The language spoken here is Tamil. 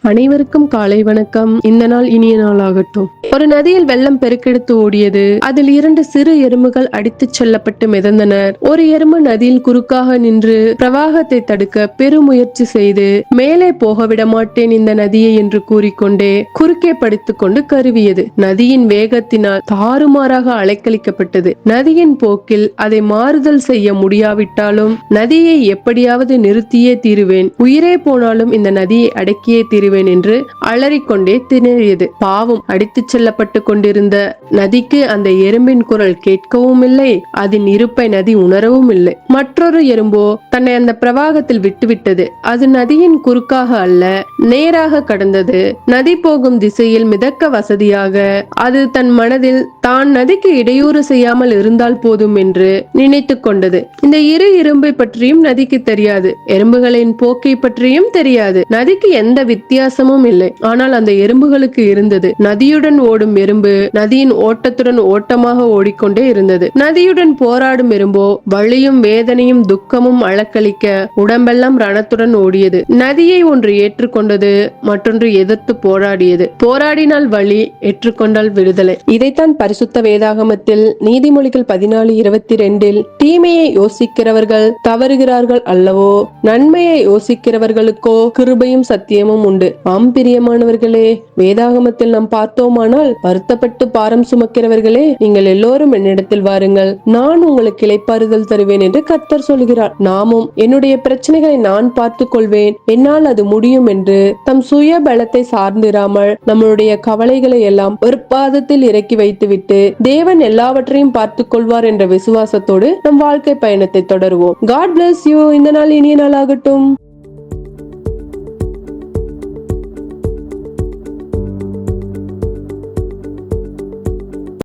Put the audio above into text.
அனைவருக்கும் காலை வணக்கம். இந்த நாள் இனிய நாளாகட்டும். ஒரு நதியில் வெள்ளம் பெருக்கெடுத்து ஓடியது. அதில் 2 சிறு எறும்புகள் அடித்துச் செல்லப்பட்டு மிதந்தனர். ஒரு எறும்பு நதியில் குறுக்காக நின்று பிரவாகத்தை தடுக்க பெருமுயற்சி செய்து மேலே போக விட மாட்டேன் இந்த நதியை என்று கூறிக்கொண்டே குறுக்கே படித்துக் கொண்டு கருவியது. நதியின் வேகத்தினால் தாறுமாறாக அலைக்கழிக்கப்பட்டது. நதியின் போக்கில் அதை மாறுதல் செய்ய முடியாவிட்டாலும் நதியை எப்படியாவது நிறுத்தியே தீருவேன், உயிரே போனாலும் இந்த நதியை அடக்கியே தீருவேன் என்று அலறிக்கொண்டே திணறியது. பாவம், அடித்துச் செல்லப்பட்டு கொண்டிருந்த நதிக்கு அந்த எறும்பின் குரல் கேட்கவும் இல்லை, அதன் இருப்பை நதி உணரவும் இல்லை. மற்றொரு எறும்போ தன்னை அந்த பிரவாகத்தில் விட்டுவிட்டது. அது நதியின் குறுக்காக அல்ல, நேராக கடந்தது. நதி போகும் திசையில் மிதக்க வசதியாக அது தன் மனதில் தான் நதிக்கு இடையூறு செய்யாமல் இருந்தால் போதும் என்று நினைத்துக் கொண்டது. இந்த இரு எறும்பை பற்றியும் நதிக்கு தெரியாது, எறும்புகளின் போக்கை பற்றியும் தெரியாது. நதிக்கு எந்த வித்தியாசமும் இல்லை. ஆனால் அந்த எறும்புகளுக்கு இருந்தது. நதியுடன் ஓடும் எறும்பு நதியின் ஓட்டத்துடன் ஓட்டமாக ஓடிக்கொண்டே இருந்தது. நதியுடன் போராடும் எறும்போ வலியும் வேதனையும் துக்கமும் அளக்களிக்க உடம்பெல்லாம் ரணத்துடன் ஓடியது. நதியை ஒன்று ஏற்றுக்கொண்டது, மற்றொன்று எதிர்த்து போராடியது. போராடினால் வலி, ஏற்றுக்கொண்டால் விடுதலை. இதைத்தான் பரிசுத்த வேதாகமத்தில் நீதிமொழிகள் 14:22 தீமையை யோசிக்கிறவர்கள் தவறுகிறார்கள் அல்லவோ, நன்மையை யோசிக்கிறவர்களுக்கோ கிருபையும் சத்தியமும் உண்டு. ஆம் பிரியமானவர்களே, வேதாகமத்தில் நாம் பார்த்தோமானால், வருத்தப்பட்டு பாரம் சுமக்கிறவர்களே, நீங்கள் எல்லோரும் என்னிடத்தில் வாருங்கள், நான் உங்களுக்கு இளைப்பாறுதல் தருவேன் என்று கர்த்தர் சொல்கிறார். நாமும் என்னுடைய பிரச்சனைகளை நான் பார்த்துக் கொள்வேன், என்னால் அது முடியும் என்று தம் சுய பலத்தை சார்ந்திராமல் நம்மளுடைய கவலைகளை எல்லாம் ஒரு பாதத்தில் இறக்கி வைத்துவிட்டு தேவன் எல்லாவற்றையும் பார்த்துக் கொள்வார் என்ற விசுவாசத்தோடு நம் வாழ்க்கை பயணத்தை தொடருவோம். God bless you. இந்த நாள் இனிய நாளாகட்டும்.